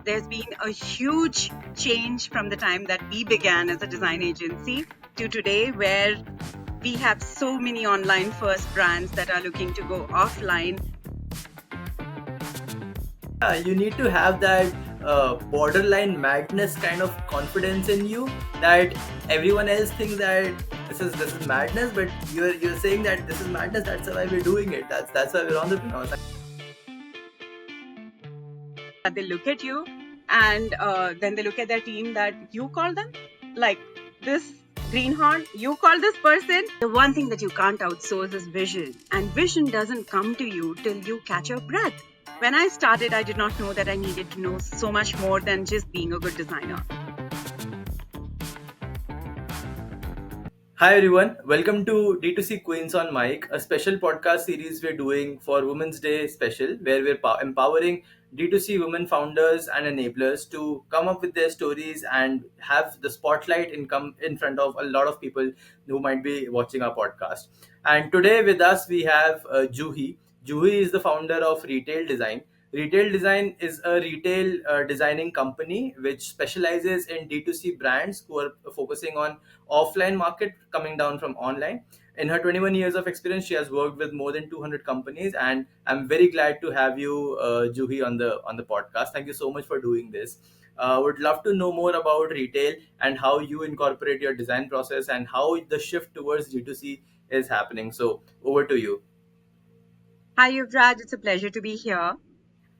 There's been a huge change from the time that we began as a design agency to today, where we have so many online first brands that are looking to go offline. Yeah, you need to have that borderline madness kind of confidence in you that everyone else thinks that this is madness, but you're saying that this is madness. That's why we're doing it. That's why we're on the ground. That they look at you and then they look at their team that you call them, like this greenhorn, you call this person. The one thing that you can't outsource is vision, and vision doesn't come to you till you catch your breath. When I started, I did not know that I needed to know so much more than just being a good designer. Hi everyone, welcome to D2C Queens on Mic, a special podcast series we're doing for Women's Day special, where we're empowering D2C women founders and enablers to come up with their stories and have the spotlight come in front of a lot of people who might be watching our podcast. And today with us we have Juhi. Juhi is the founder of Retale Design. Retale Design is a retail designing company which specializes in D2C brands who are focusing on offline market coming down from online. In her 21 years of experience, she has worked with more than 200 companies, and I'm very glad to have you, Juhi, on the podcast. Thank you so much for doing this. Would love to know more about retail and how you incorporate your design process and how the shift towards D2C is happening. So over to you. Hi Yuvraj, it's a pleasure to be here.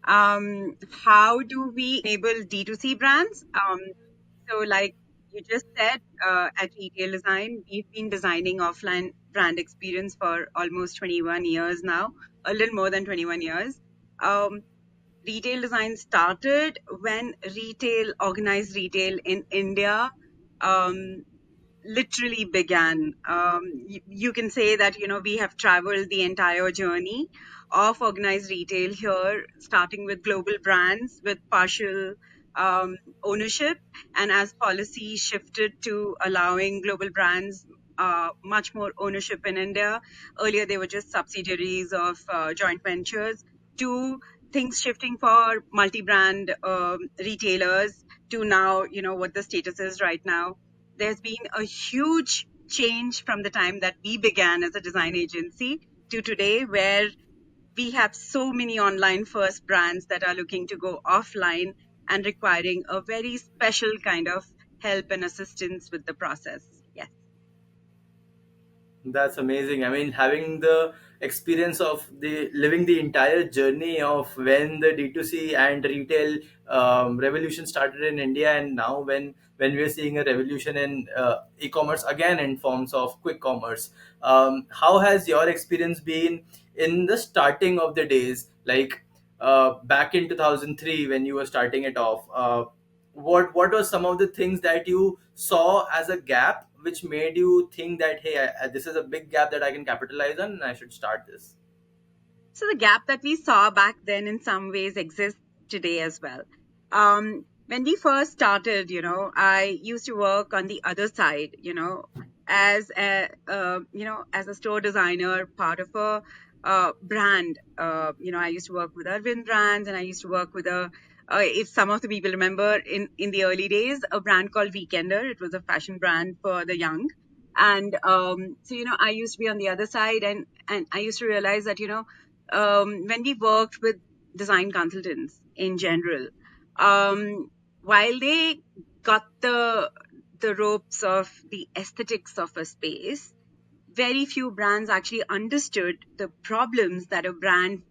How do we enable D2C brands? So, like you just said, at Retail Design, we've been designing offline brand experience for almost 21 years now, a little more than 21 years. Um, Retail Design started when organized retail in India, um, literally began. You can say that, we have traveled the entire journey of organized retail here, starting with global brands with partial ownership. And as policy shifted to allowing global brands much more ownership in India, earlier they were just subsidiaries of joint ventures, to things shifting for multi-brand retailers, to now, what the status is right now. There's been a huge change from the time that we began as a design agency to today, where we have so many online first brands that are looking to go offline and requiring a very special kind of help and assistance with the process. Yes. That's amazing. I mean, having the experience of the living the entire journey of when the D2C and retail revolution started in India, and now when we're seeing a revolution in e-commerce again in forms of quick commerce. How has your experience been in the starting of the days, like back in 2003 when you were starting it off? What were some of the things that you saw as a gap which made you think that, hey, this is a big gap that I can capitalize on and I should start this? So the gap that we saw back then in some ways exists today as well. When we first started, I used to work on the other side, as a store designer, part of a brand. I used to work with Arvind brands, and I used to work with if some of the people remember, in the early days, a brand called Weekender. It was a fashion brand for the young. And so, I used to be on the other side, and I used to realize that, when we worked with design consultants in general, while they got the ropes of the aesthetics of a space, very few brands actually understood the problems that a brand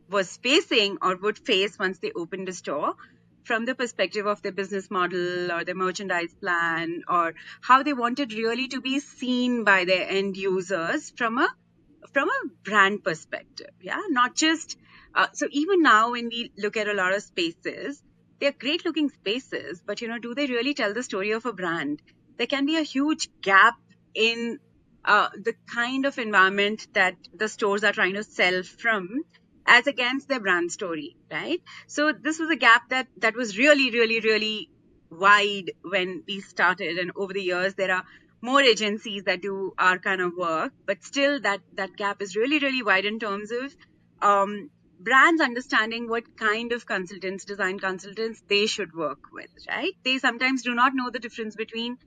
was facing or would face once they opened a store, from the perspective of their business model or their merchandise plan, or how they wanted really to be seen by their end users from a brand perspective. Yeah, not just so even now when we look at a lot of spaces, they're great looking spaces, but do they really tell the story of a brand? There can be a huge gap in the kind of environment that the stores are trying to sell from, as against their brand story, right? So this was a gap that was really, really, really wide when we started, and over the years there are more agencies that do our kind of work, but still that gap is really, really wide in terms of brands understanding what kind of consultants, design consultants they should work with, right? They sometimes do not know the difference between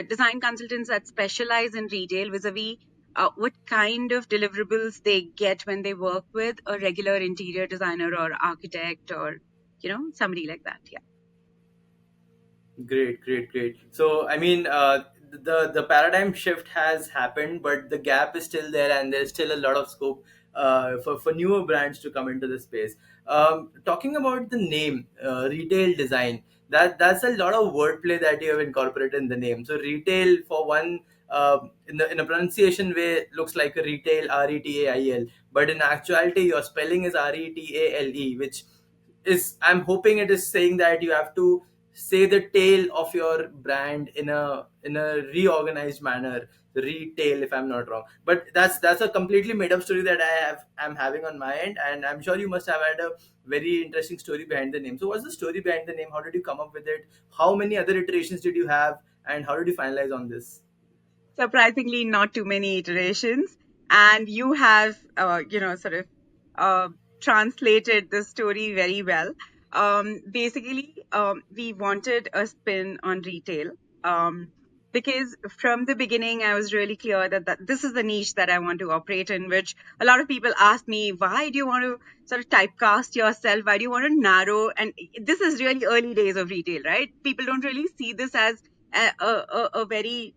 design consultants that specialize in retail vis-a-vis what kind of deliverables they get when they work with a regular interior designer or architect or somebody like that. Yeah. Great, great, great. So, I mean, the paradigm shift has happened, but the gap is still there, and there's still a lot of scope for newer brands to come into the space. Talking about the name, retail design, that's a lot of wordplay that you have incorporated in the name. So, retail for one. In a pronunciation way looks like a retail, RETAIL, but in actuality your spelling is RETALE, which is, I'm hoping it is saying that you have to say the tail of your brand in a reorganized manner, retail, if I'm not wrong. But that's a completely made up story that I'm having on my end, and I'm sure you must have had a very interesting story behind the name. So what's the story behind the name? How did you come up with it? How many other iterations did you have, and how did you finalize on this? Surprisingly, not too many iterations. And you have, sort of uh, translated the story very well. Basically, we wanted a spin on retail. Because from the beginning, I was really clear that this is the niche that I want to operate in, which a lot of people ask me, why do you want to sort of typecast yourself? Why do you want to narrow? And this is really early days of retail, right? People don't really see this as a very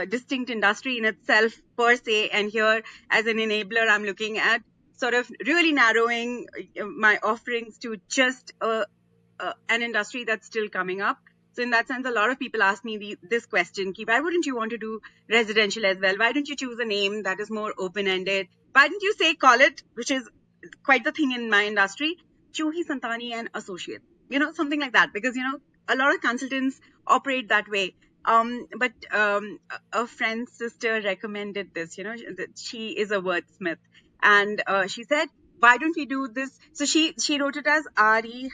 distinct industry in itself per se, and here as an enabler I'm looking at sort of really narrowing my offerings to just an industry that's still coming up. So in that sense, a lot of people ask me this question: why wouldn't you want to do residential as well? Why don't you choose a name that is more open ended? Why don't you say, call it, which is quite the thing in my industry, Juhi Santani and Associates, something like that, because a lot of consultants operate that way. But a friend's sister recommended this. That she is a wordsmith, and she said, "Why don't we do this?" So she wrote it as RE-TALE.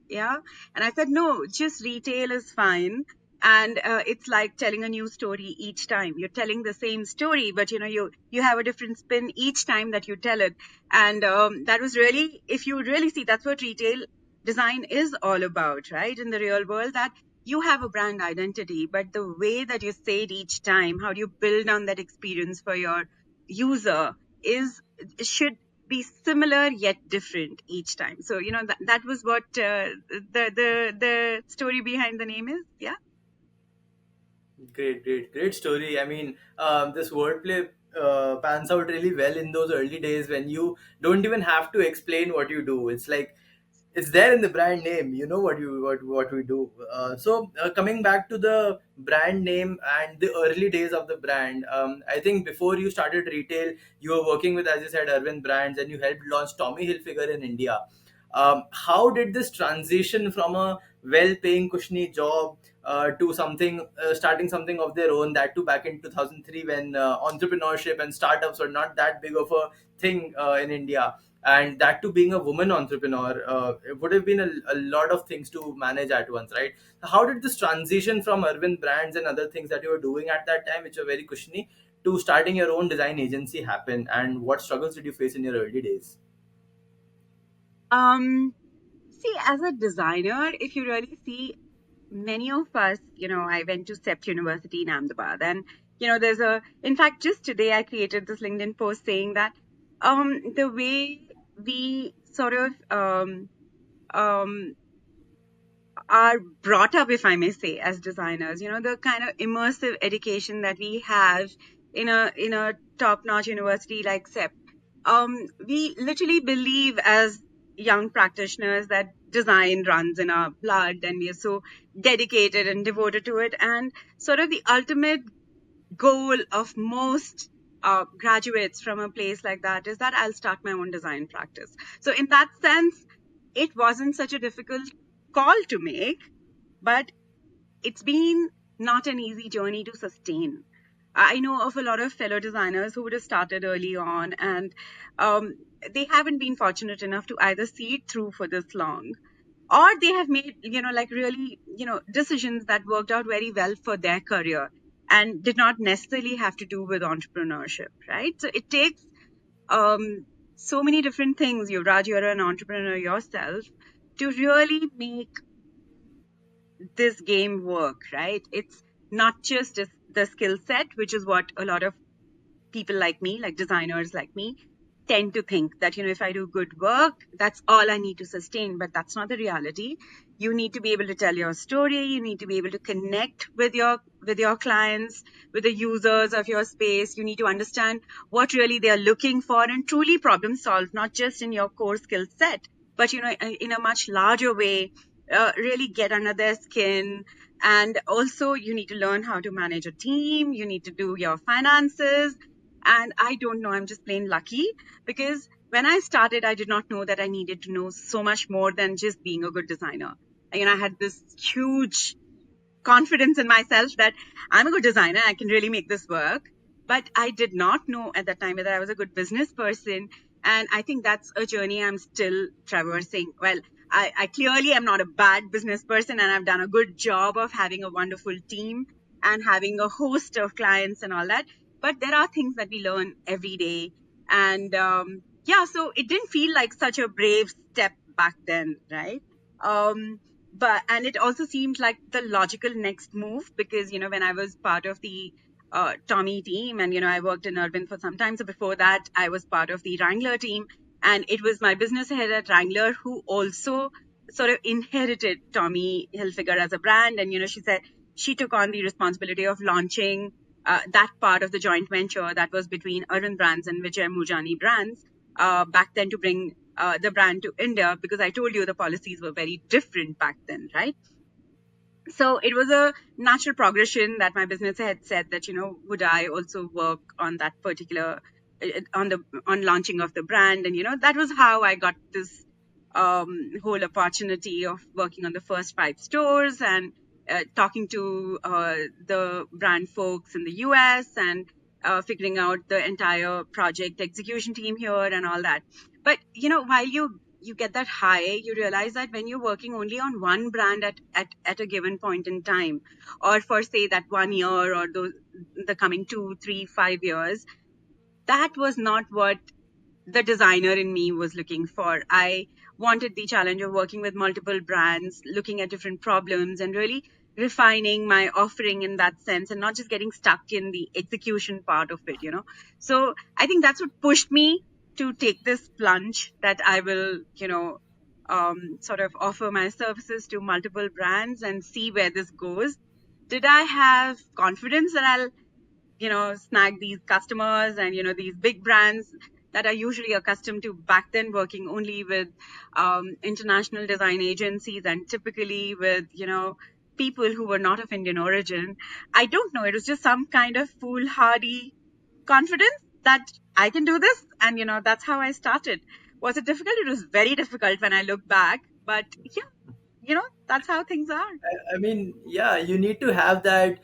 Yeah, and I said, "No, just retail is fine." And it's like telling a new story each time. You're telling the same story, but you have a different spin each time that you tell it. And that was really, if you really see, that's what retail design is all about, right? In the real world, that you have a brand identity, but the way that you say it each time, how do you build on that experience for your user, is should be similar yet different each time. So that was what the story behind the name is. Yeah. Great, great, great story. I mean, this wordplay pans out really well in those early days when you don't even have to explain what you do. It's like it's there in the brand name. You know what we do. Coming back to the brand name and the early days of the brand, I think before you started retail, you were working with, as you said, Urban Brands, and you helped launch Tommy Hilfiger in India. How did this transition from a well-paying cushy job to something starting something of their own, that too back in 2003 when entrepreneurship and startups were not that big of a thing in India, and that too being a woman entrepreneur, it would have been a lot of things to manage at once, right? How did this transition from Urban Brands and other things that you were doing at that time, which were very cushiony, to starting your own design agency happen, and what struggles did you face in your early days? um See, as a designer, if you really see, many of us, I went to SEPT University in Ahmedabad, and there's in fact, just today I created this LinkedIn post saying that the way we sort of um, are brought up, if I may say, as designers, the kind of immersive education that we have in a top-notch university like SEP. We literally believe as young practitioners that design runs in our blood, and we are so dedicated and devoted to it. And sort of the ultimate goal of most graduates from a place like that is that I'll start my own design practice. So in that sense, it wasn't such a difficult call to make, but it's been not an easy journey to sustain. I know of a lot of fellow designers who would have started early on, and um, they haven't been fortunate enough to either see it through for this long, or they have made, like really, decisions that worked out very well for their career and did not necessarily have to do with entrepreneurship, right? So it takes um, so many different things. Raj, you're an entrepreneur yourself, to really make this game work, right? It's not just the skill set, which is what a lot of people like me, like designers like me, tend to think that, if I do good work, that's all I need to sustain. But that's not the reality. You need to be able to tell your story. You need to be able to connect with your clients, with the users of your space. You need to understand what really they are looking for and truly problem solve, not just in your core skill set, but in a much larger way. Really get under their skin. And also, you need to learn how to manage a team. You need to do your finances. And I don't know, I'm just plain lucky, because when I started, I did not know that I needed to know so much more than just being a good designer. I had this huge confidence in myself that I'm a good designer, I can really make this work. But I did not know at that time that I was a good business person. And I think that's a journey I'm still traversing. Well, I clearly am not a bad business person, and I've done a good job of having a wonderful team and having a host of clients and all that. But there are things that we learn every day. And yeah, so it didn't feel like such a brave step back then, right? But and it also seemed like the logical next move, because when I was part of the Tommy team, and I worked in Urban for some time. So before that, I was part of the Wrangler team, and it was my business head at Wrangler who also sort of inherited Tommy Hilfiger as a brand. And she said she took on the responsibility of launching that part of the joint venture that was between Urban Brands and Vijay Mujani Brands back then, to bring the brand to India, because I told you the policies were very different back then, right? So it was a natural progression that my business had said that, would I also work on that particular on launching of the brand. And that was how I got this whole opportunity of working on the first 5 stores, and talking to the brand folks in the US, and figuring out the entire project execution team here and all that. But while you get that high, you realize that when you're working only on one brand at a given point in time, or for say that 1 year, or the coming 2, 3, 5 years, that was not what the designer in me was looking for. I wanted the challenge of working with multiple brands, looking at different problems, and really refining my offering in that sense, and not just getting stuck in the execution part of it. So I think that's what pushed me to take this plunge, that I will, sort of offer my services to multiple brands and see where this goes. Did I have confidence that I'll snag these customers and these big brands that are usually accustomed to back then working only with international design agencies, and typically with people who were not of Indian origin? I don't know, it was just some kind of foolhardy confidence that I can do this. And that's how I started. Was it difficult? It was very difficult when I look back, but yeah, that's how things are. I mean, yeah, you need to have that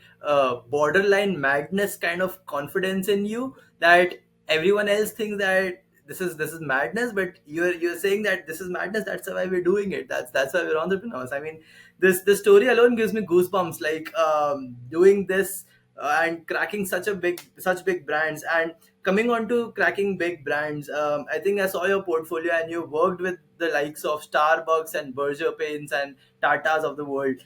borderline madness kind of confidence in you, that everyone else thinks that this is madness, but you're saying that this is madness. That's why we're doing it. That's why we're entrepreneurs. I mean, this story alone gives me goosebumps. Like doing this and cracking such big brands, and coming on to cracking big brands. I think I saw your portfolio, and you worked with the likes of Starbucks and Berger Paints and Tatas of the world.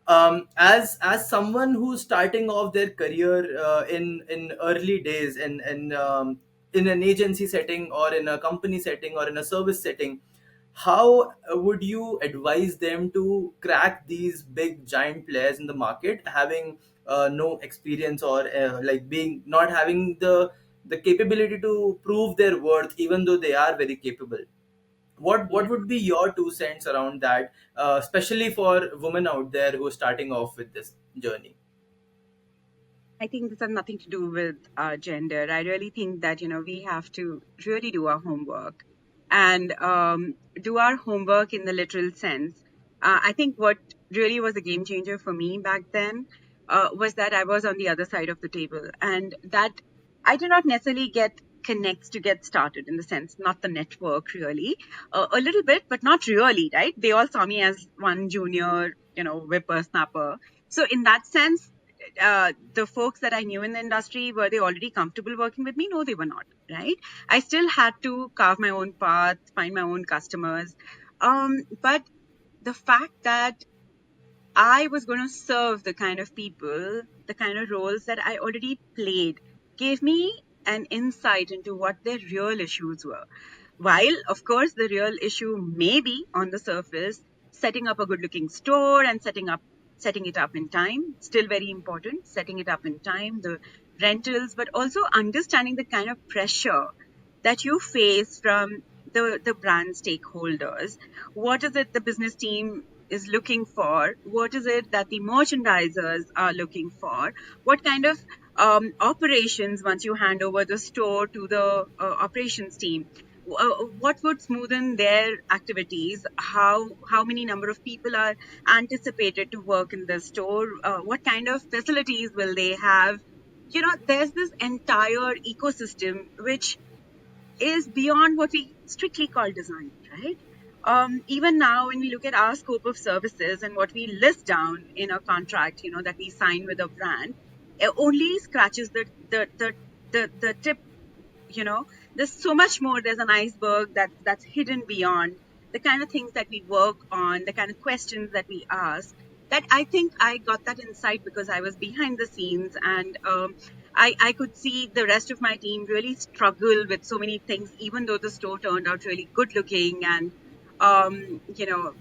As someone who's starting off their career in early days, in an agency setting, or in a company setting, or in a service setting, how would you advise them to crack these big giant players in the market, having no experience, or like being not having the capability to prove their worth, even though they are very capable? What Yeah. would be your 2 cents around that, especially for women out there who are starting off with this journey? I think this has nothing to do with gender. I really think that, we have to really do our homework, and do our homework in the literal sense. I think what really was a game changer for me back then was that I was on the other side of the table, and that I did not necessarily get connects to get started, in the sense, not the network really, a little bit, but not really, right? They all saw me as one junior, whippersnapper. So in that sense, the folks that I knew in the industry, were they already comfortable working with me? No, they were not, right? I still had to carve my own path, find my own customers. But the fact that I was going to serve the kind of people, the kind of roles that I already played, gave me an insight into what their real issues were. While, of course, the real issue may be on the surface, setting up a good looking store and setting it up in time, still very important, setting it up in time, the rentals, but also understanding the kind of pressure that you face from the brand stakeholders. What is it the business team is looking for? What is it that the merchandisers are looking for? What kind of operations, once you hand over the store to the operations team, what would smoothen their activities? How many number of people are anticipated to work in the store? What kind of facilities will they have? There's this entire ecosystem which is beyond what we strictly call design, right? Even now, when we look at our scope of services and what we list down in a contract, that we sign with a brand, it only scratches the tip. you know there's so much more. There's an iceberg that's hidden beyond the kind of things that we work on, the kind of questions that we ask, that I think I got that insight because I was behind the scenes. And I could see the rest of my team really struggle with so many things, even though the store turned out really good looking. And um, you know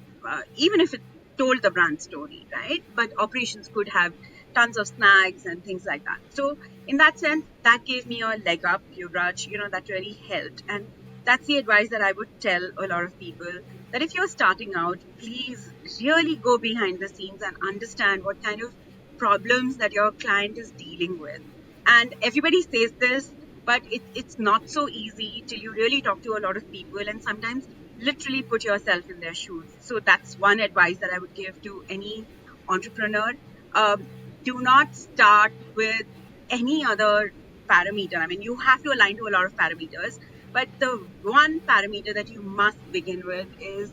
even if it told the brand story, right? But operations could have tons of snags and things like that. So in that sense, that gave me a leg up, Yuvraj. That really helped. And that's the advice that I would tell a lot of people, that if you're starting out, please really go behind the scenes and understand what kind of problems that your client is dealing with. And everybody says this, but it's not so easy till you really talk to a lot of people and sometimes literally put yourself in their shoes. So that's one advice that I would give to any entrepreneur. Um, do not start with any other parameter. I mean, you have to align to a lot of parameters, but the one parameter that you must begin with is,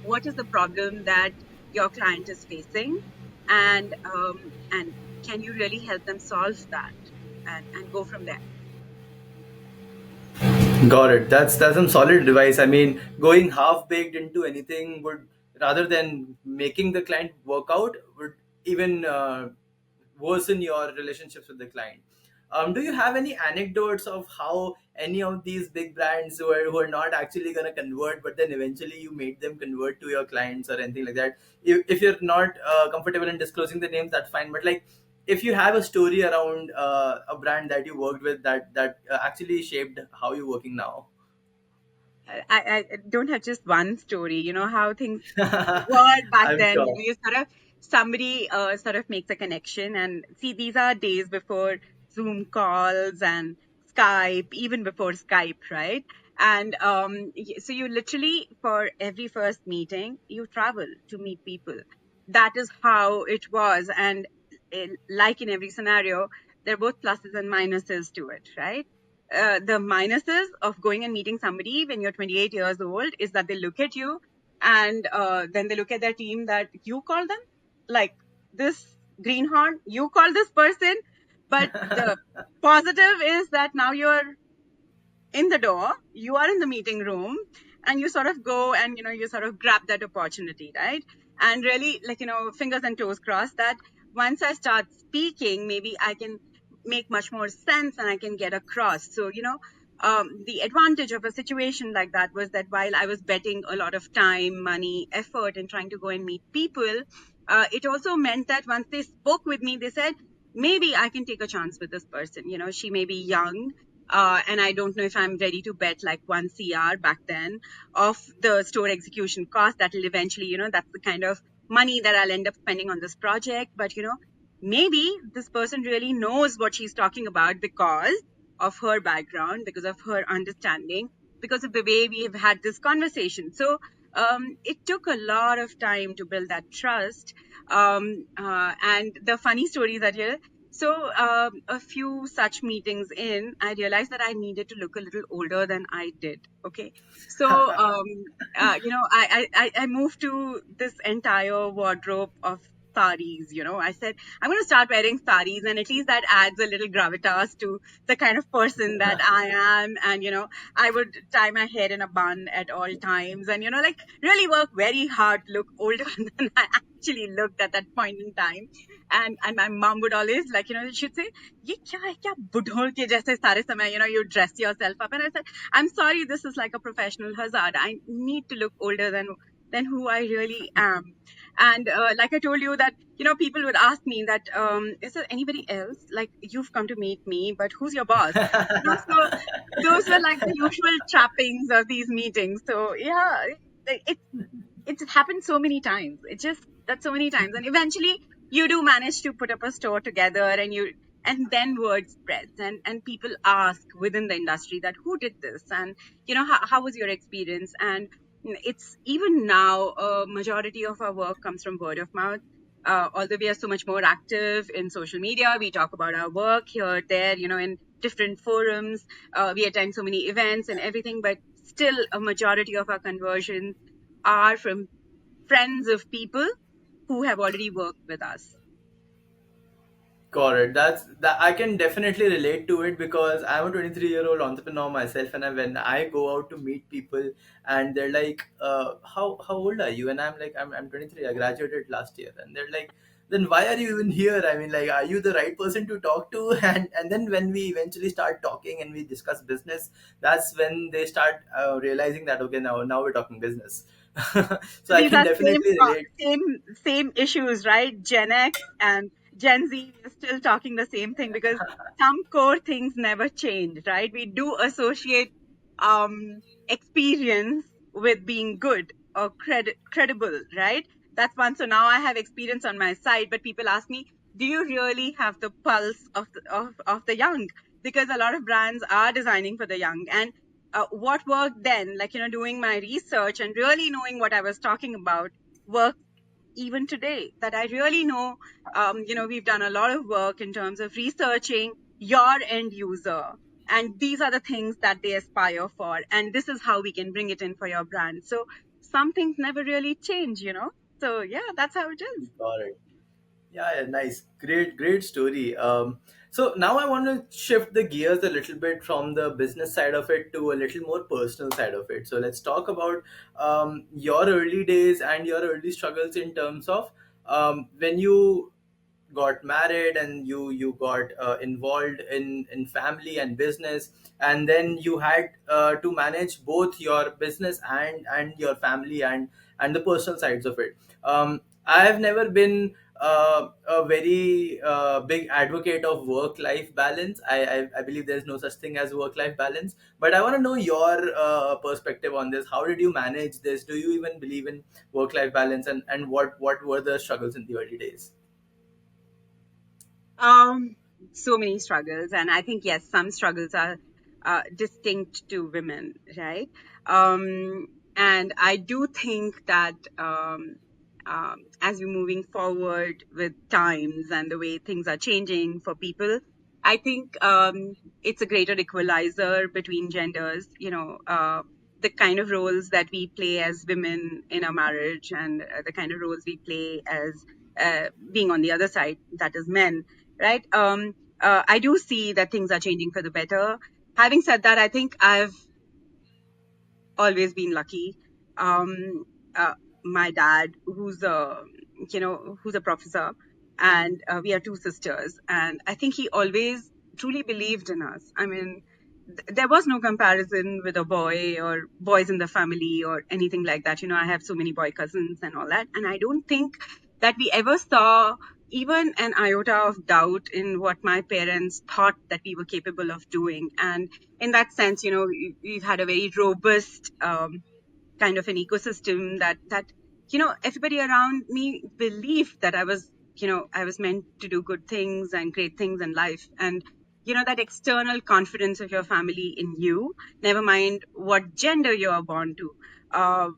what is the problem that your client is facing, and can you really help them solve that, and go from there. Got it. That's some solid advice. I mean, going half baked into anything would, rather than making the client work out, would even worsen your relationships with the client. Do you have any anecdotes of how any of these big brands who are not actually going to convert, but then eventually you made them convert to your clients or anything like that? If you're not comfortable in disclosing the names, that's fine. But like, if you have a story around a brand that you worked with that actually shaped how you're working now. I don't have just one story. You know how things were back I'm then. sure. You sort of, somebody sort of makes a connection, and see, these are days before Zoom calls and Skype, even before Skype, right? And so you literally, for every first meeting, you travel to meet people. That is how it was. And like in every scenario, there are both pluses and minuses to it, right? The minuses of going and meeting somebody when you're 28 years old is that they look at you, and then they look at their team, that you call them, like, this greenhorn, you call this person. But the positive is that now you're in the door, you are in the meeting room, and you sort of go and you sort of grab that opportunity, right? And really, like, fingers and toes crossed that once I start speaking, maybe I can make much more sense and I can get across. So the advantage of a situation like that was that while I was betting a lot of time, money, effort in trying to go and meet people, it also meant that once they spoke with me, they said, maybe I can take a chance with this person. She may be young, and I don't know if I'm ready to bet like 1 CR back then of the store execution cost. That'll eventually, that's the kind of money that I'll end up spending on this project. But, maybe this person really knows what she's talking about because of her background, because of her understanding, because of the way we have had this conversation. So it took a lot of time to build that trust. And the funny story is that here, so a few such meetings in, I realized that I needed to look a little older than I did. Okay, so I moved to this entire wardrobe of saris. I said, I'm going to start wearing saris, and at least that adds a little gravitas to the kind of person that I am. And, I would tie my hair in a bun at all times and, like really work very hard to look older than I actually looked at that point in time. And my mom would always, like, she'd say, ये क्या है क्या बुढ़ों के जैसे सारे समय, you dress yourself up. And I said, I'm sorry, this is like a professional hazard. I need to look older than who I really am. And like I told you that, people would ask me that, is there anybody else? Like, you've come to meet me, but who's your boss? So those were like the usual trappings of these meetings. So yeah, it it's happened so many times. It just that so many times, and eventually you do manage to put up a store together, and then word spreads, and people ask within the industry that who did this, and how was your experience, and it's even now a majority of our work comes from word of mouth. Although we are so much more active in social media, we talk about our work here, there, in different forums. We attend so many events and everything, but still a majority of our conversions are from friends of people who have already worked with us. Got it. That's that. I can definitely relate to it because I'm a 23-year-old entrepreneur myself, and when I go out to meet people, and they're like, how old are you?" And I'm like, "I'm 23. I graduated last year." And they're like, "Then why are you even here? I mean, like, are you the right person to talk to?" And then when we eventually start talking and we discuss business, that's when they start realizing that, okay, now we're talking business. So So I these can are definitely relate. same issues, right? Gen X and Gen Z, we're still talking the same thing because some core things never change, right? We do associate experience with being good or credible, right? That's one. So now I have experience on my side, but people ask me, do you really have the pulse of the young? Because a lot of brands are designing for the young. And what worked then, like, doing my research and really knowing what I was talking about, works even today. That I really know, we've done a lot of work in terms of researching your end user. And these are the things that they aspire for. And this is how we can bring it in for your brand. So some things never really change. So yeah, that's how it is. Got it. Yeah, yeah, nice. Great story. So now I want to shift the gears a little bit from the business side of it to a little more personal side of it. So let's talk about your early days and your early struggles in terms of when you got married and you got involved in family and business, and then you had to manage both your business and your family and the personal sides of it. I've never been a very big advocate of work life balance. I believe there's no such thing as work life balance, but I want to know your perspective on this. How did you manage this? Do you even believe in work life balance, and what were the struggles in the early days? Um, so many struggles, and I think yes, some struggles are distinct to women, right? And I do think that as we're moving forward with times and the way things are changing for people, I think it's a greater equalizer between genders. The kind of roles that we play as women in a marriage, and the kind of roles we play as being on the other side, that is men, right? I do see that things are changing for the better. Having said that, I think I've always been lucky. Um, my dad, who's a professor, and we are two sisters, and I think he always truly believed in us. I mean, there was no comparison with a boy or boys in the family or anything like that. I have so many boy cousins and all that, and I don't think that we ever saw even an iota of doubt in what my parents thought that we were capable of doing. And in that sense, we've had a very robust kind of an ecosystem that everybody around me believed that I was meant to do good things and great things in life. And that external confidence of your family in you, never mind what gender you are born to. um,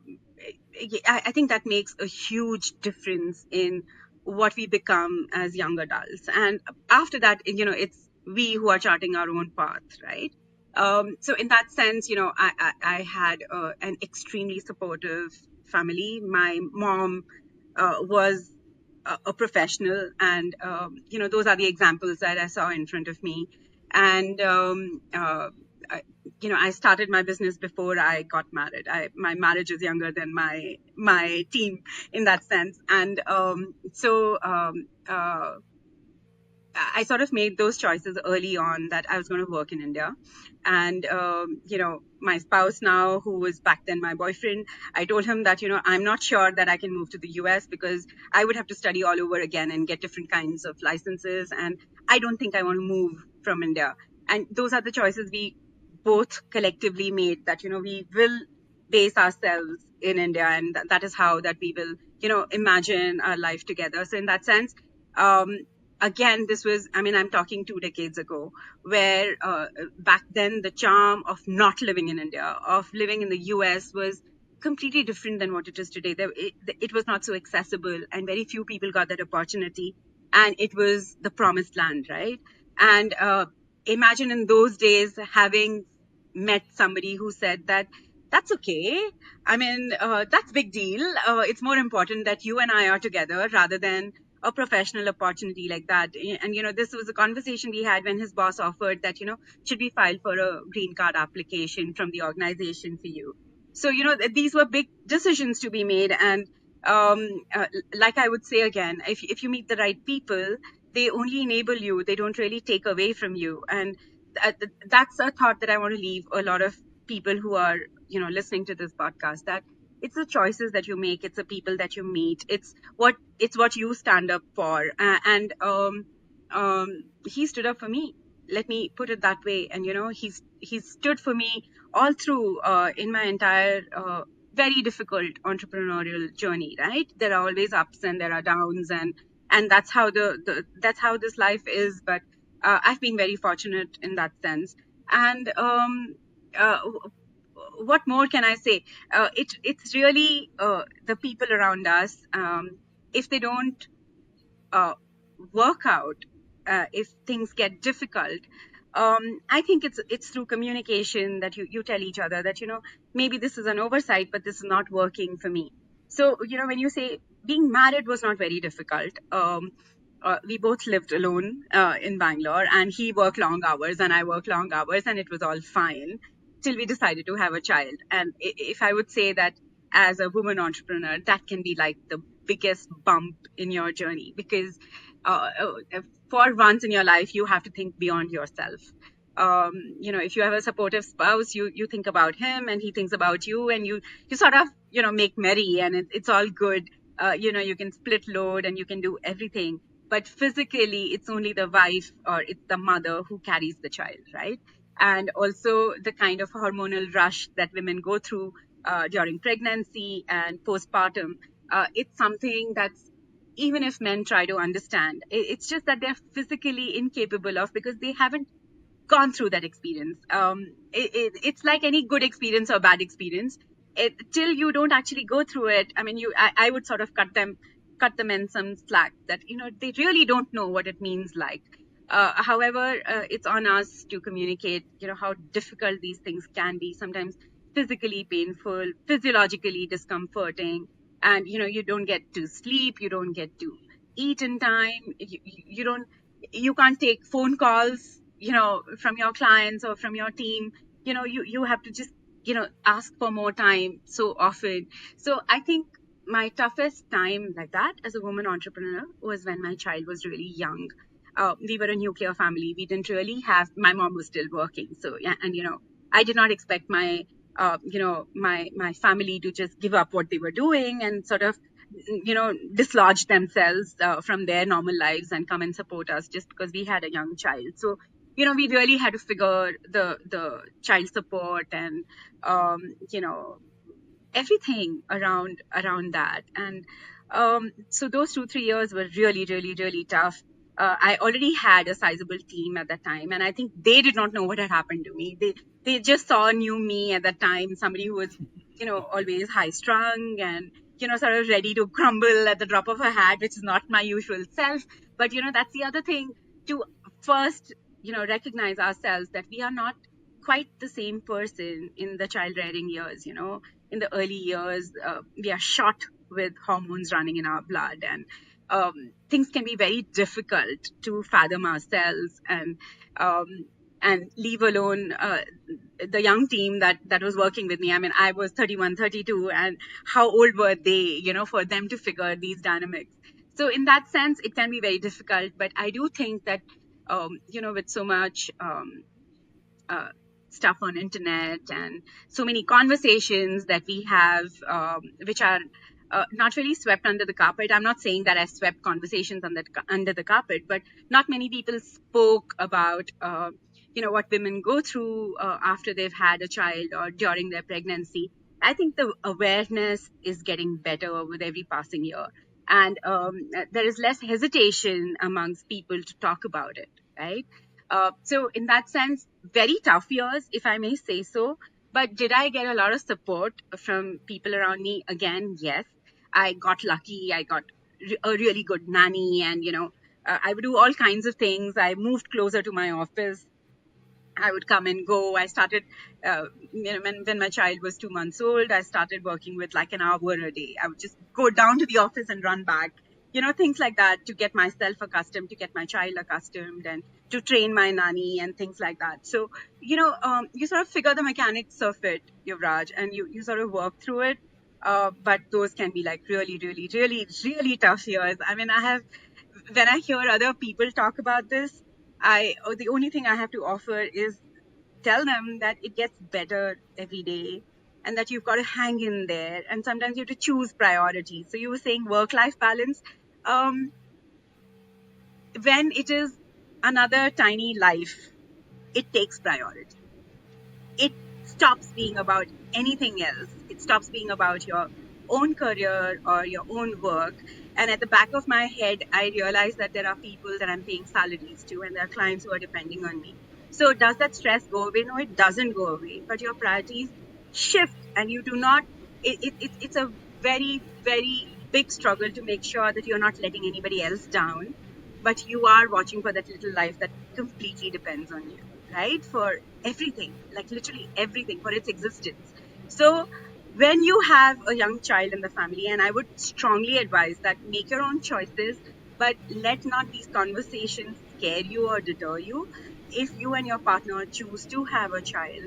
I think that makes a huge difference in what we become as young adults. And after that, it's we who are charting our own path, right? So in that sense, I had an extremely supportive family. My mom was a professional, and those are the examples that I saw in front of me. And I, I started my business before I got married. My marriage is younger than my team in that sense. And I sort of made those choices early on that I was going to work in India. And, my spouse now, who was back then my boyfriend, I told him that, I'm not sure that I can move to the US because I would have to study all over again and get different kinds of licenses. And I don't think I want to move from India. And those are the choices we both collectively made, that, we will base ourselves in India. And that is how that we will, imagine our life together. So in that sense, um, again, this was, I'm talking 2 decades ago, where back then the charm of not living in India, of living in the US, was completely different than what it is today. It was not so accessible, and very few people got that opportunity. And it was the promised land, right? And imagine in those days having met somebody who said that that's okay. That's big deal. It's more important that you and I are together rather than a professional opportunity like that. And, this was a conversation we had when his boss offered that, should we file for a green card application from the organization for you? So, these were big decisions to be made. And um, uh, like I would say again, if you meet the right people, they only enable you. They don't really take away from you. And that's a thought that I want to leave a lot of people who are, listening to this podcast, that it's the choices that you make, it's the people that you meet, it's what you stand up for. And he stood up for me, let me put it that way. And he's stood for me all through, in my entire very difficult entrepreneurial journey, right? There are always ups and there are downs, and that's how that's how this life is. But I've been very fortunate in that sense. And uh, what more can I say? It's really the people around us. If they don't uh, work out, if things get difficult, I think it's through communication that you tell each other that, maybe this is an oversight, but this is not working for me. So, when you say being married was not very difficult, we both lived alone in Bangalore, and he worked long hours and I worked long hours, and it was all fine till we decided to have a child. And if I would say that as a woman entrepreneur, that can be like the biggest bump in your journey, because for once in your life you have to think beyond yourself. If you have a supportive spouse, you think about him and he thinks about you, and you sort of make merry, and it's all good. You can split load and you can do everything, but physically it's only the wife or it's the mother who carries the child, right? And also the kind of hormonal rush that women go through during pregnancy and postpartum, it's something that's, even if men try to understand, it's just that they're physically incapable of, because they haven't gone through that experience. It's like any good experience or bad experience. Till you don't actually go through it, I would sort of cut them in some slack, that they really don't know what it means like. However, it's on us to communicate, how difficult these things can be. Sometimes physically painful, physiologically discomforting, and you don't get to sleep, you don't get to eat in time, you can't take phone calls, from your clients or from your team. You have to just, ask for more time so often. So I think my toughest time like that as a woman entrepreneur was when my child was really young. We were a nuclear family. We didn't really have, my mom was still working. So, yeah, and, I did not expect my family to just give up what they were doing and sort of, dislodge themselves from their normal lives and come and support us just because we had a young child. So, we really had to figure the child support and, um, you know, everything around that. And so those 2-3 years were really, really, really tough. I already had a sizable team at that time, and I think they did not know what had happened to me. They just knew me at that time, somebody who was, always high strung and, sort of ready to crumble at the drop of a hat, which is not my usual self. But that's the other thing, to first recognize ourselves that we are not quite the same person in the child rearing years. In the early years, we are shot with hormones running in our blood, and things can be very difficult to fathom ourselves, um, and leave alone the young team that was working with me. I mean, I was 31, 32, and how old were they, for them to figure these dynamics? So in that sense, it can be very difficult. But I do think that, with so much uh, stuff on internet and so many conversations that we have, which are not really swept under the carpet. I'm not saying that I swept conversations under the carpet, but not many people spoke about what women go through after they've had a child or during their pregnancy. I think the awareness is getting better with every passing year, and there is less hesitation amongst people to talk about it, right? So in that sense, very tough years, if I may say so. But did I get a lot of support from people around me? Again, yes. I got lucky. I got a really good nanny, and I would do all kinds of things. I moved closer to my office. I would come and go. I started, when my child was 2 months old, I started working with like an hour a day. I would just go down to the office and run back, things like that, to get myself accustomed, to get my child accustomed, and to train my nanny and things like that. So, you sort of figure the mechanics of it, Yuvraj, and you sort of work through it. But those can be like really, really, really, really tough years. I mean, when I hear other people talk about this, the only thing I have to offer is tell them that it gets better every day, and that you've got to hang in there, and sometimes you have to choose priorities. So you were saying work-life balance. Um, when it is another tiny life, it takes priority. It stops being about anything else. It stops being about your own career or your own work. And at the back of my head, I realize that there are people that I'm paying salaries to, and there are clients who are depending on me. So does that stress go away? No, it doesn't go away. But your priorities shift, and you do not. It's a very, very big struggle to make sure that you're not letting anybody else down, but you are watching for that little life that completely depends on you, right? For everything, like literally everything, for its existence. So when you have a young child in the family, and I would strongly advise that make your own choices, but let not these conversations scare you or deter you. If you and your partner choose to have a child,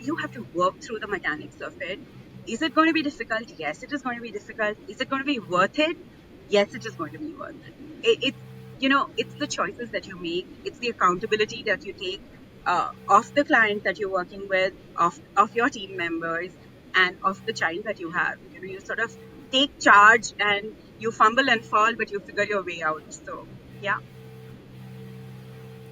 you have to work through the mechanics of it. Is it going to be difficult? Yes, it is going to be difficult. Is it going to be worth it? Yes, it is going to be worth it. It's the choices that you make. It's the accountability that you take of the client that you're working with, of your team members, and of the child that you have. You sort of take charge, and you fumble and fall, but you figure your way out. So yeah.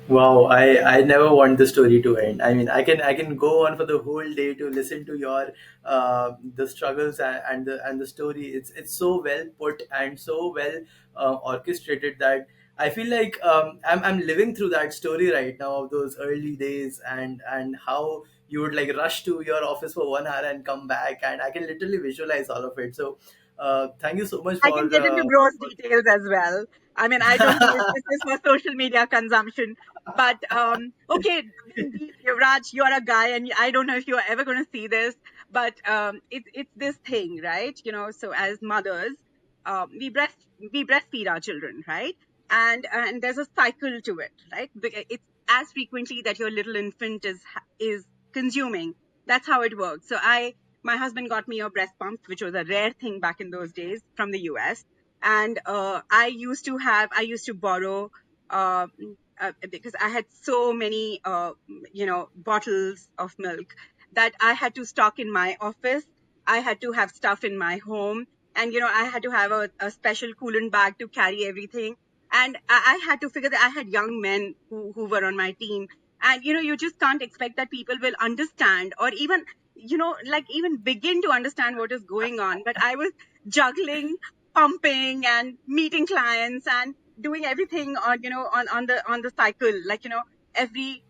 Wow, I never want the story to end. I mean, I can go on for the whole day to listen to your the struggles and the story. It's so well put and so well orchestrated that I feel like I'm living through that story right now of those early days and how you would like rush to your office for 1 hour and come back, and I can literally visualize all of it. So thank you so much I can get into gross details as well. I mean, I don't know if this is for social media consumption, but okay, indeed, Yuvraj, you're a guy, and I don't know if you're ever going to see this, but it's this thing, right? So as mothers, we breastfeed our children, right? And there's a cycle to it, right? It's as frequently that your little infant is consuming. That's how it works. So my husband got me a breast pump, which was a rare thing back in those days from the US. And I used to borrow because I had so many, bottles of milk that I had to stock in my office. I had to have stuff in my home. And, I had to have a special coolant bag to carry everything. And I had to figure that I had young men who were on my team. And, you just can't expect that people will understand, or even like even begin to understand what is going on. But I was juggling, pumping, and meeting clients, and doing everything on the cycle, like, every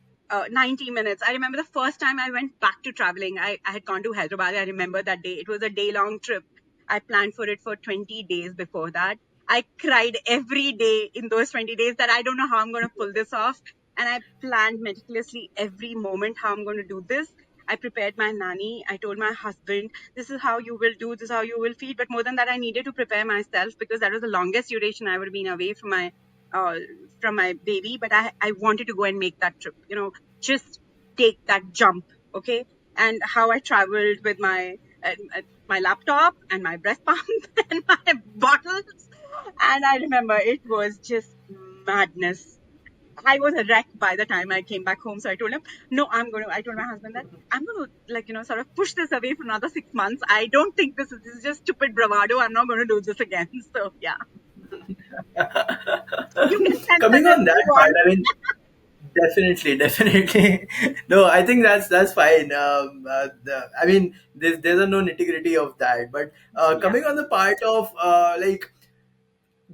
90 minutes. I remember the first time I went back to traveling. I had gone to Hyderabad. I remember that day. It was a day long trip. I planned for it for 20 days before that. I cried every day in those 20 days that I don't know how I'm going to pull this off. And I planned meticulously every moment how I'm going to do this. I prepared my nanny. I told my husband, this is how you will do, this is how you will feed. But more than that, I needed to prepare myself because that was the longest duration I would have been away uh, from my baby. But I wanted to go and make that trip, just take that jump. Okay. And how I traveled with my laptop and my breast pump and my bottles. And I remember it was just madness. I was a wreck by the time I came back home. So I told him, no, I told my husband that I'm going to, like, sort of push this away for another 6 months. I don't think this is just stupid bravado. I'm not going to do this again. So yeah, you can sense that Coming there's on no that war. part, I mean, definitely, definitely. No, I think that's fine. I mean, there's no nitty gritty of that. But Yeah. coming on the part of like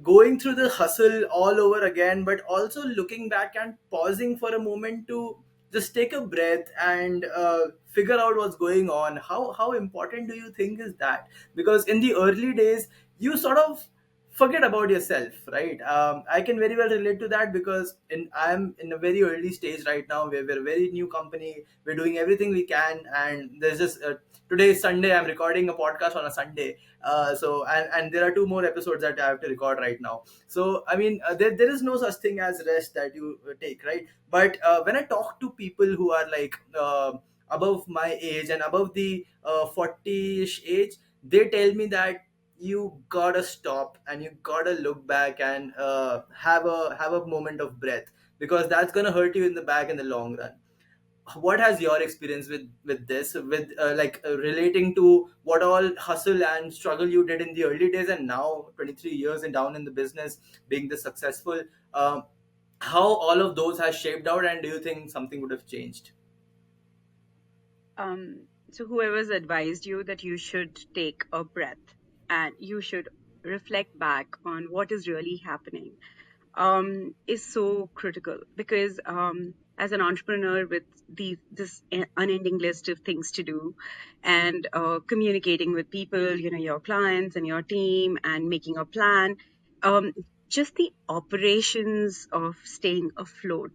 going through the hustle all over again, but also looking back and pausing for a moment to just take a breath and figure out what's going on. How important do you think is that? Because in the early days, you sort of forget about yourself, right? I can very well relate to that because I'm in a very early stage right now. We're a very new company. We're doing everything we can, and there's just today is Sunday. I'm recording a podcast on a Sunday, and there are two more episodes that I have to record right now. So I mean, there is no such thing as rest that you take, right? But when I talk to people who are like above my age and above the 40ish age, they tell me that you gotta stop and you gotta look back and have a moment of breath, because that's gonna hurt you in the back in the long run. What has your experience with this, with relating to what all hustle and struggle you did in the early days, and now 23 years and down in the business, being this successful, how all of those has shaped out, and do you think something would have changed? So whoever's advised you that you should take a breath and you should reflect back on what is really happening is so critical because as an entrepreneur with this unending list of things to do and communicating with people, your clients and your team and making a plan, um, just the operations of staying afloat,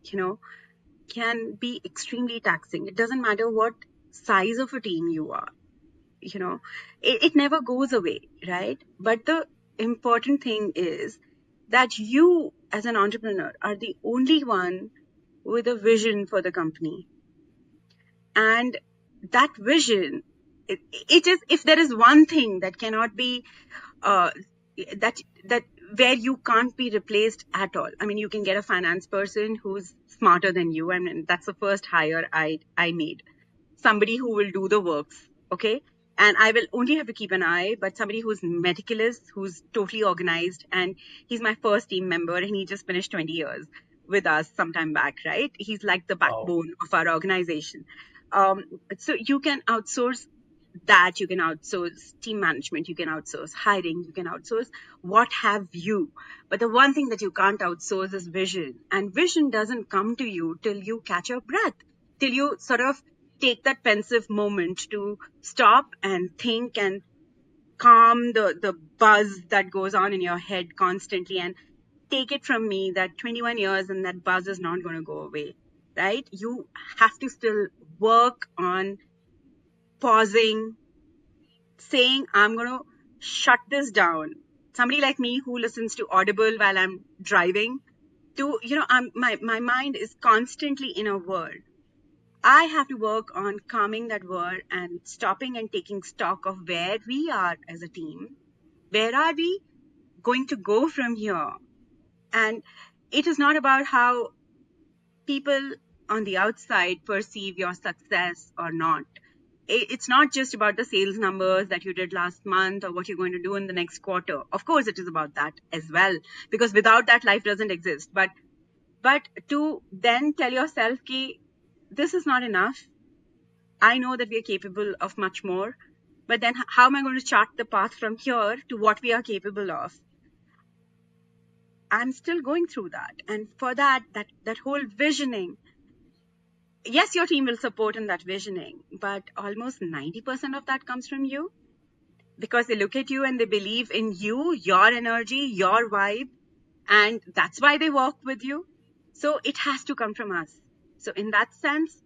you know, can be extremely taxing. It doesn't matter what size of a team you are, it never goes away, right? But the important thing is that you, as an entrepreneur, are the only one with a vision for the company. And that vision, it is, if there is one thing that cannot be uh, that that where you can't be replaced at all. I mean, you can get a finance person who's smarter than you. I mean, that's the first hire I made. Somebody who will do the works, okay? And I will only have to keep an eye, but somebody who's meticulous, who's totally organized, and he's my first team member, and he just finished 20 years with us sometime back, right? He's like the Wow. backbone of our organization. Um, so you can outsource that, you can outsource team management, you can outsource hiring, you can outsource what have you. But the one thing that you can't outsource is vision. And vision doesn't come to you till you catch your breath, till you sort of take that pensive moment to stop and think and calm the buzz that goes on in your head constantly. And take it from me that 21 years and that buzz is not going to go away, right? You have to still work on pausing, saying, I'm going to shut this down. Somebody like me who listens to Audible while I'm driving, my mind is constantly in a whirl. I have to work on calming that whirl and stopping and taking stock of where we are as a team. Where are we going to go from here? And it is not about how people on the outside perceive your success or not. It's not just about the sales numbers that you did last month or what you're going to do in the next quarter. Of course, it is about that as well, because without that, life doesn't exist. But to then tell yourself, ki, this is not enough. I know that we are capable of much more, but then how am I going to chart the path from here to what we are capable of? I'm still going through that. And for that whole visioning, yes, your team will support in that visioning, but almost 90% of that comes from you because they look at you and they believe in you, your energy, your vibe, and that's why they work with you. So it has to come from us. So in that sense,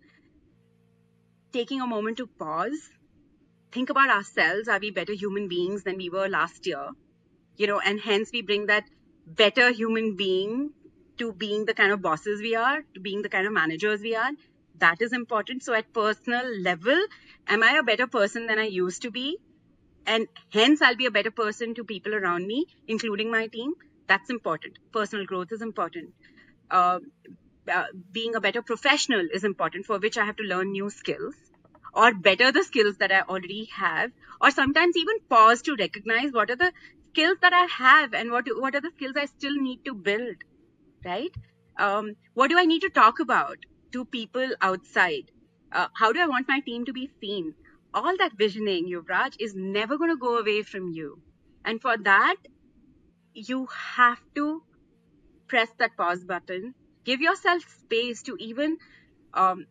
taking a moment to pause, think about ourselves. Are we better human beings than we were last year? And hence we bring that better human being to being the kind of bosses we are, to being the kind of managers we are. That is important. So at personal level, am I a better person than I used to be? And hence I'll be a better person to people around me, including my team. That's important. Personal growth is important. uh, Being a better professional is important, for which I have to learn new skills or better the skills that I already have, or sometimes even pause to recognize what are the skills that I have and what are the skills I still need to build, right? What do I need to talk about to people outside? How do I want my team to be seen? All that visioning, Yuvraj, is never going to go away from you. And for that, you have to press that pause button, give yourself space to even um,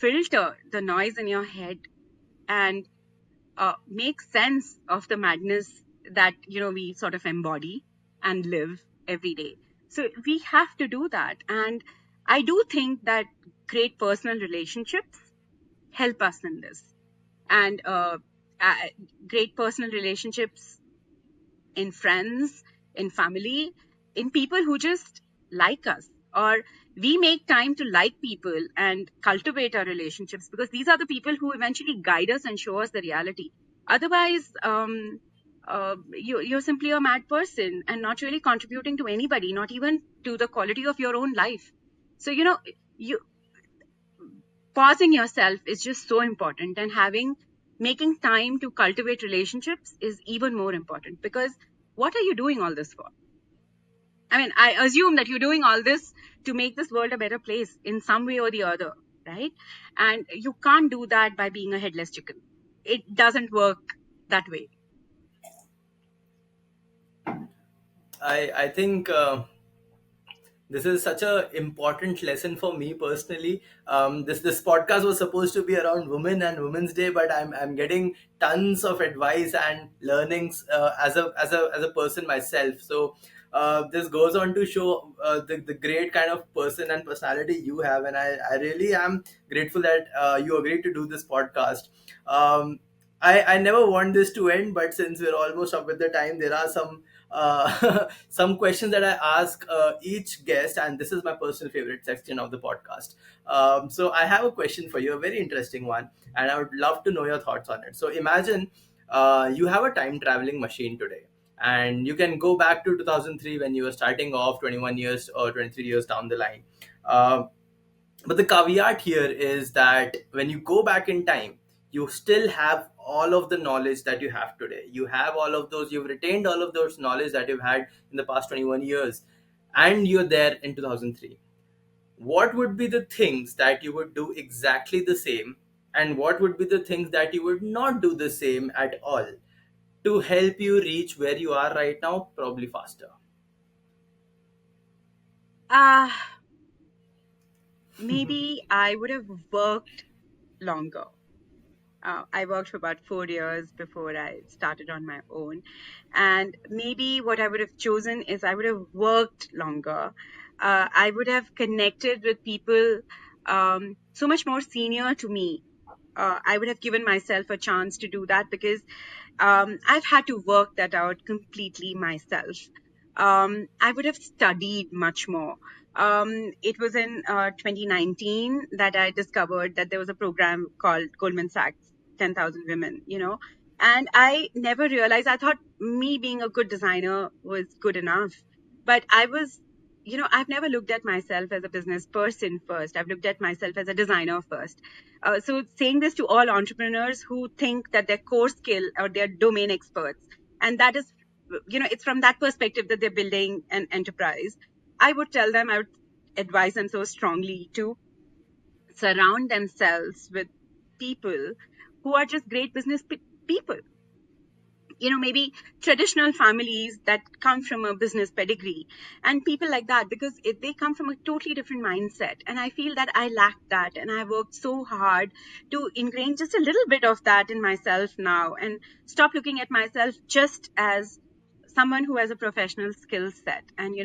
filter the noise in your head, and make sense of the madness that we sort of embody and live every day. So we have to do that, and I do think that great personal relationships help us in this. And uh, great personal relationships in friends, in family, in people who just like us, or we make time to like people and cultivate our relationships, because these are the people who eventually guide us and show us the reality. Otherwise, you're simply a mad person and not really contributing to anybody, not even to the quality of your own life. So, you pausing yourself is just so important, and making time to cultivate relationships is even more important, because what are you doing all this for? I mean, I assume that you're doing all this to make this world a better place in some way or the other, right? And you can't do that by being a headless chicken. It doesn't work that way. I think this is such a important lesson for me personally. This podcast was supposed to be around women and Women's Day, but I'm getting tons of advice and learnings as a person myself. So this goes on to show the great kind of person and personality you have, and I really am grateful that you agreed to do this podcast. I never want this to end, but since we're almost up with the time, there are some questions that I ask each guest, and this is my personal favorite section of the podcast. So I have a question for you, a very interesting one, and I would love to know your thoughts on it. So imagine you have a time traveling machine today, and you can go back to 2003 when you were starting off, 21 years or 23 years down the line. Uh, but the caveat here is that when you go back in time, you still have all of the knowledge that you have today. You have all of those, you've retained all of those knowledge that you've had in the past 21 years, and you're there in 2003. What would be the things that you would do exactly the same, and what would be the things that you would not do the same at all to help you reach where you are right now, probably faster? Uh, Maybe I would have worked longer. I worked for about 4 years before I started on my own. And maybe what I would have chosen is I would have worked longer. I would have connected with people so much more senior to me. I would have given myself a chance to do that, because I've had to work that out completely myself. I would have studied much more. It was in 2019 that I discovered that there was a program called Goldman Sachs 10,000 Women, and I never realized, I thought me being a good designer was good enough. But I've never looked at myself as a business person first. I've looked at myself as a designer first. So saying this to all entrepreneurs who think that they're core skill or they're domain experts, and that is, it's from that perspective that they're building an enterprise. I would advise them so strongly to surround themselves with people who are just great business people. Maybe traditional families that come from a business pedigree and people like that, because they come from a totally different mindset. And I feel that I lack that. And I worked so hard to ingrain just a little bit of that in myself now, and stop looking at myself just as someone who has a professional skill set. And,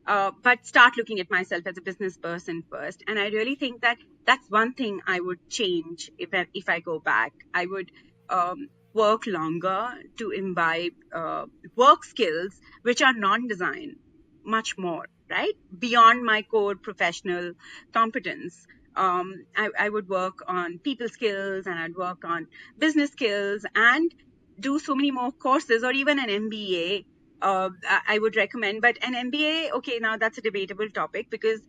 but start looking at myself as a business person first. And I really think that that's one thing I would change if I go back. I would work longer to imbibe work skills which are non-design much more, right? Beyond my core professional competence. I would work on people skills, and I'd work on business skills, and do so many more courses, or even an MBA. I would recommend. But an MBA, okay, now that's a debatable topic, because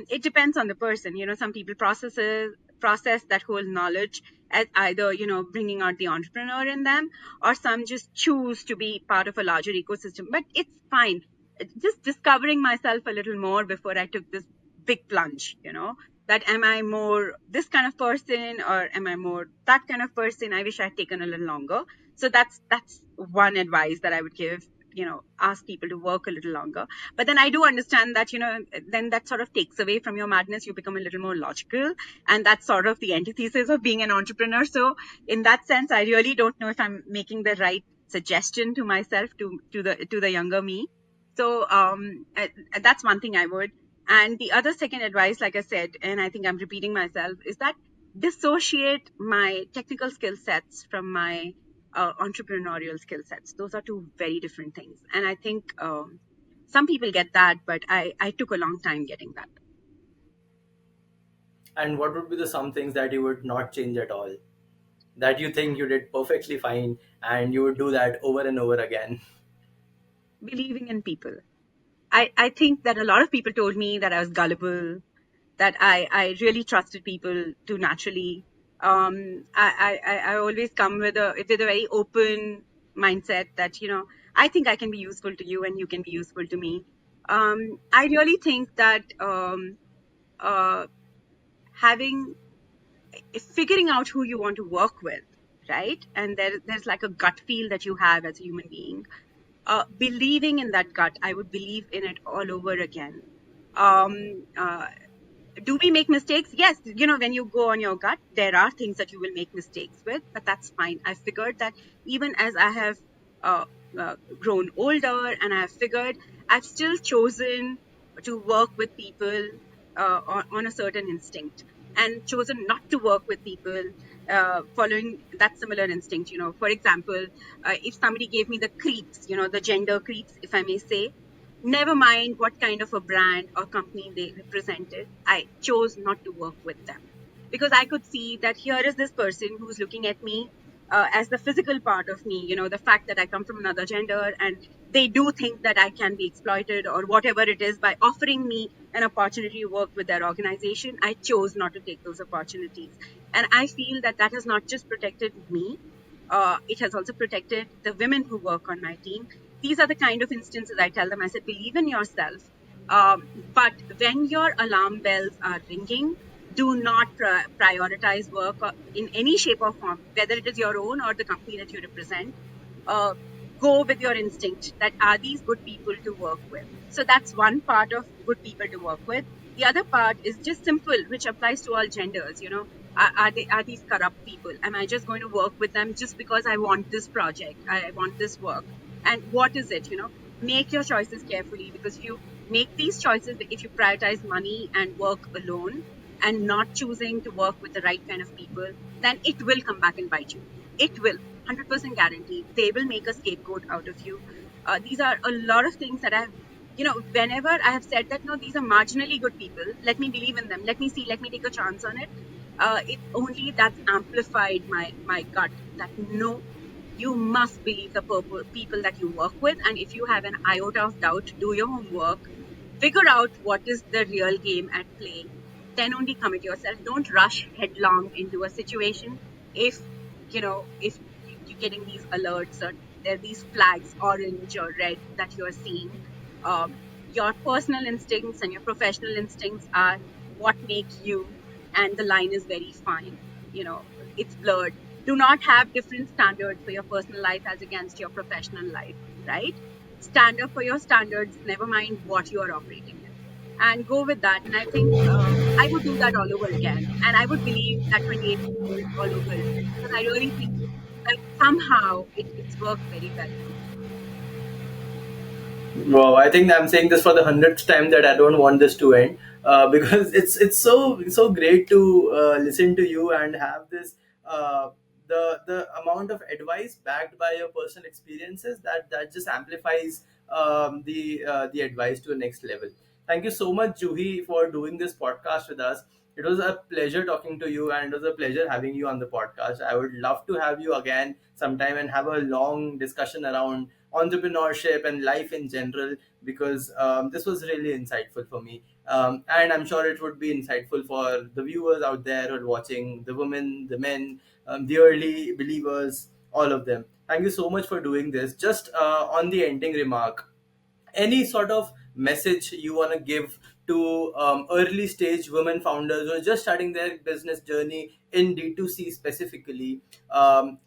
it depends on the person. Some people process that whole knowledge as either bringing out the entrepreneur in them, or some just choose to be part of a larger ecosystem. But it's fine. Just discovering myself a little more before I took this big plunge. That am I more this kind of person, or am I more that kind of person? I wish I'd taken a little longer. So that's one advice that I would give. Ask people to work a little longer. But then I do understand that then that sort of takes away from your madness. You become a little more logical, and that's sort of the antithesis of being an entrepreneur. So in that sense, I really don't know if I'm making the right suggestion to myself, to the younger me. So that's one thing I would. And the other second advice, like I said, and I think I'm repeating myself, is that dissociate my technical skill sets from my entrepreneurial skill sets. Those are two very different things. And I think some people get that, but I took a long time getting that. And what would be the some things that you would not change at all? That you think you did perfectly fine and you would do that over and over again? Believing in people. I think that a lot of people told me that I was gullible, that I really trusted people too naturally. I always come with a very open mindset that, I think I can be useful to you and you can be useful to me. I really think that uh, having figuring out who you want to work with, right? And there's like a gut feel that you have as a human being. Believing in that gut, I would believe in it all over again. Um, uh, do we make mistakes? Yes. When you go on your gut, there are things that you will make mistakes with, but that's fine. I figured that even as I have uh, grown older, and I have figured, I've still chosen to work with people on a certain instinct, and chosen not to work with people following that similar instinct. For example, if somebody gave me the creeps, the gender creeps, if I may say, never mind what kind of a brand or company they represented, I chose not to work with them, because I could see that here is this person who's looking at me as the physical part of me, the fact that I come from another gender, and they do think that I can be exploited or whatever it is by offering me an opportunity to work with their organization. I chose not to take those opportunities. And I feel that that has not just protected me, it has also protected the women who work on my team. These are the kind of instances I tell them. I said, believe in yourself. But when your alarm bells are ringing, do not prioritize work in any shape or form, whether it is your own or the company that you represent. Uh, Go with your instinct, that are these good people to work with. So that's one part of good people to work with. The other part is just simple, which applies to all genders. Are these corrupt people? Am I just going to work with them just because I want this project, I want this work? And what is it? Make your choices carefully, because if you make these choices, if you prioritize money and work alone, and not choosing to work with the right kind of people, then it will come back and bite you. It will. 100% guaranteed. They will make a scapegoat out of you. These are a lot of things that whenever I have said that, no, these are marginally good people, let me believe in them, let me see, let me take a chance on it. It only that's amplified my gut that no, you must believe the people that you work with. And if you have an iota of doubt, do your homework, figure out what is the real game at play, then only commit yourself. Don't rush headlong into a situation. If you're getting these alerts, or there are these flags, orange or red, that you're seeing, your personal instincts and your professional instincts are what make you, and the line is very fine. It's blurred. Do not have different standards for your personal life as against your professional life, right? Stand up for your standards, never mind what you are operating in, and go with that. And I think I would do that all over again, and I would believe that 28 all over again, because I really think that somehow it's worked very well for me. Wow, I think I'm saying this for the hundredth time that I don't want this to end, because it's so great to listen to you and have this the amount of advice backed by your personal experiences that just amplifies the advice to a next level. Thank you so much, Juhi, for doing this podcast with us. It was a pleasure talking to you, and it was a pleasure having you on the podcast. I would love to have you again sometime and have a long discussion around entrepreneurship and life in general, because this was really insightful for me. And I'm sure it would be insightful for the viewers out there who are watching, the women, the men, the early believers, all of them. Thank you so much for doing this. Just on the ending remark, any sort of message you want to give to early stage women founders who are just starting their business journey in D2C specifically?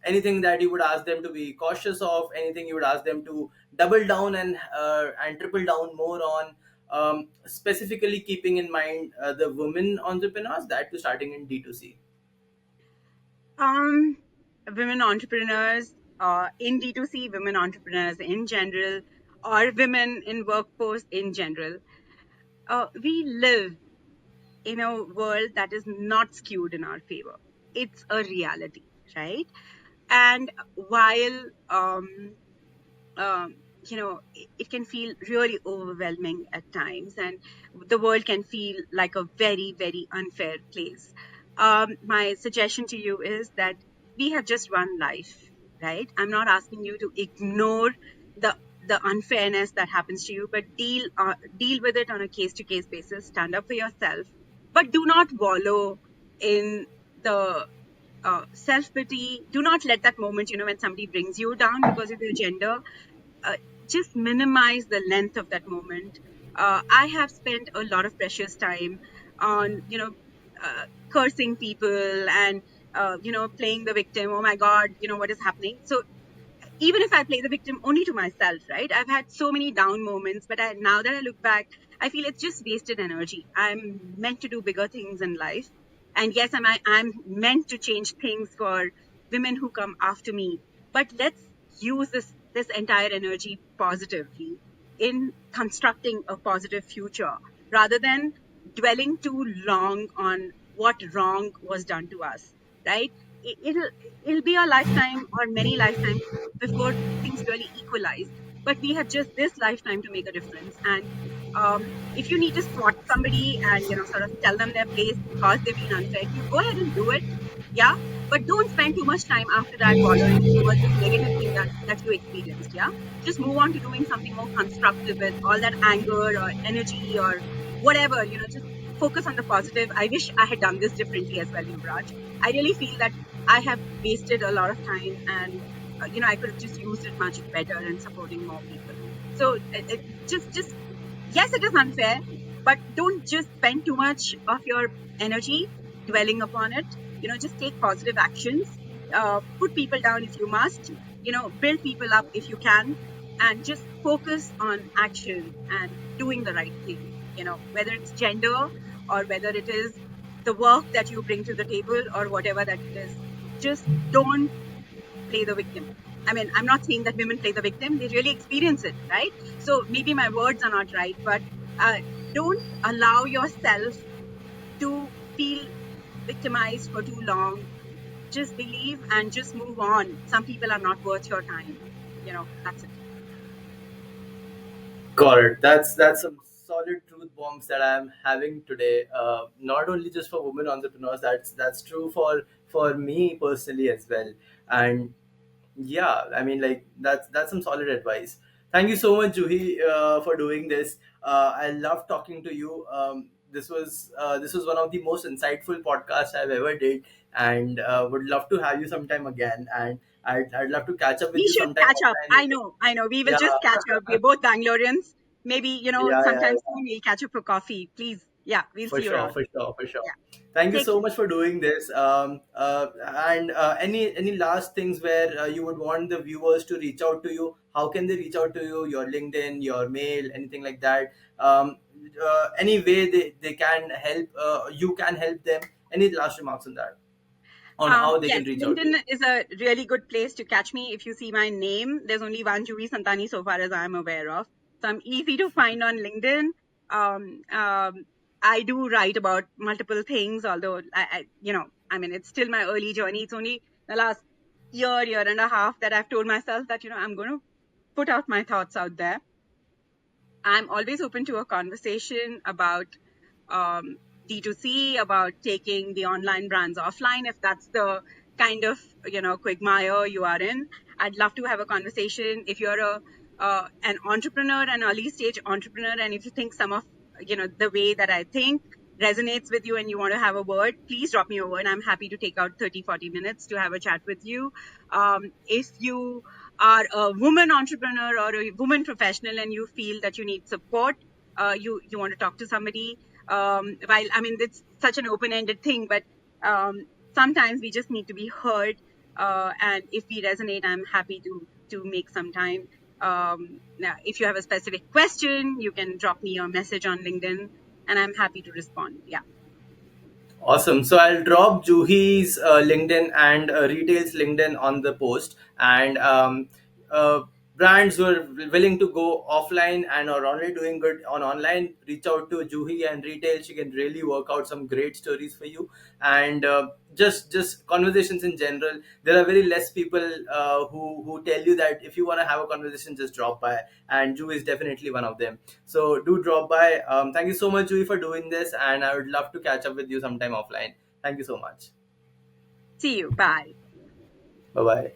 Anything that you would ask them to be cautious of, anything you would ask them to double down and triple down more on, specifically keeping in mind the women entrepreneurs that to starting in D2C? Um, Women entrepreneurs, in D2C, women entrepreneurs in general, or women in workforce in general. We live in a world that is not skewed in our favor. It's a reality, right? And while um, it can feel really overwhelming at times, and the world can feel like a very, very unfair place. My suggestion to you is that we have just one life, right? I'm not asking you to ignore the the unfairness that happens to you, but deal with it on a case to case basis. Stand up for yourself, but do not wallow in the self pity. Do not let that moment, when somebody brings you down because of your gender, uh, just minimize the length of that moment. I have spent a lot of precious time on, cursing people and, playing the victim. Oh my God, what is happening? So even if I play the victim only to myself, right? I've had so many down moments, but now that I look back, I feel it's just wasted energy. I'm meant to do bigger things in life. And yes, I'm meant to change things for women who come after me. But let's use this entire energy positively in constructing a positive future rather than dwelling too long on what wrong was done to us, right? It'll be a lifetime or many lifetimes before things really equalize. But we have just this lifetime to make a difference. And if you need to spot somebody and sort of tell them their place because they've been unfair to you, go ahead and do it. Yeah, but don't spend too much time after that wallowing over this negative thing that you experienced. Yeah, just move on to doing something more constructive with all that anger or energy or whatever. Just focus on the positive. I wish I had done this differently as well, Yuvraj. I really feel that I have wasted a lot of time, and I could have just used it much better in supporting more people. So just yes, it is unfair, but don't just spend too much of your energy dwelling upon it. Just take positive actions. Put people down if you must. Build people up if you can, and just focus on action and doing the right thing. Whether it's gender or whether it is the work that you bring to the table or whatever that it is. Just don't play the victim. I mean, I'm not saying that women play the victim, they really experience it, right? So maybe my words are not right, but uh, don't allow yourself to feel victimized for too long. Just believe and just move on. Some people are not worth your time. That's it. Got it. That's some solid truth bombs that I'm having today. Not only just for women entrepreneurs, that's true for me personally as well. And yeah, I mean, like that's some solid advice. Thank you so much, Juhi, for doing this. I love talking to you. This was one of the most insightful podcasts I've ever did, and would love to have you sometime again. And I'd love to catch up with We you should sometime catch up. offline. I know. We will Yeah, just catch up. We're both Bangaloreans. Maybe, yeah, yeah. sometime soon we'll catch up for coffee. Please. Yeah, we'll For see you sure, around. for sure, for sure. Yeah. Thank you Take so care. much for doing this. And any last things where you would want the viewers to reach out to you? How can they reach out to you? Your LinkedIn, your mail, anything like that? Any way they can help, you can help them. Any last remarks on that? On how they Yes, can reach out to you? LinkedIn is a really good place to catch me. If you see my name, there's only one Juhi Santani so far as I'm aware of. So I'm easy to find on LinkedIn. Um, um, I do write about multiple things, although I mean, it's still my early journey. It's only the last year and a half that I've told myself that, I'm going to put out my thoughts out there. I'm always open to a conversation about um, D2C, about taking the online brands offline. If that's the kind of, quagmire you are in, I'd love to have a conversation. If you're an entrepreneur, an early stage entrepreneur, and if you think some of, the way that I think resonates with you and you want to have a word, please drop me a word. I'm happy to take out 30-40 minutes to have a chat with you. If you are a woman entrepreneur or a woman professional and you feel that you need support, you want to talk to somebody, while I mean it's such an open-ended thing, but sometimes we just need to be heard. And if we resonate, I'm happy to make some time. Now, if you have a specific question, you can drop me a message on LinkedIn, and I'm happy to respond. Yeah. Awesome. So I'll drop Juhi's LinkedIn and Retail's LinkedIn on the post. And uh, brands who are willing to go offline and are already doing good on online, reach out to Juhi and Retail. She can really work out some great stories for you. And just conversations in general. There are very less people who tell you that if you want to have a conversation, just drop by. And Juhi is definitely one of them. So do drop by. Thank you so much, Juhi, for doing this, and I would love to catch up with you sometime offline. Thank you so much. See you. Bye. Bye bye.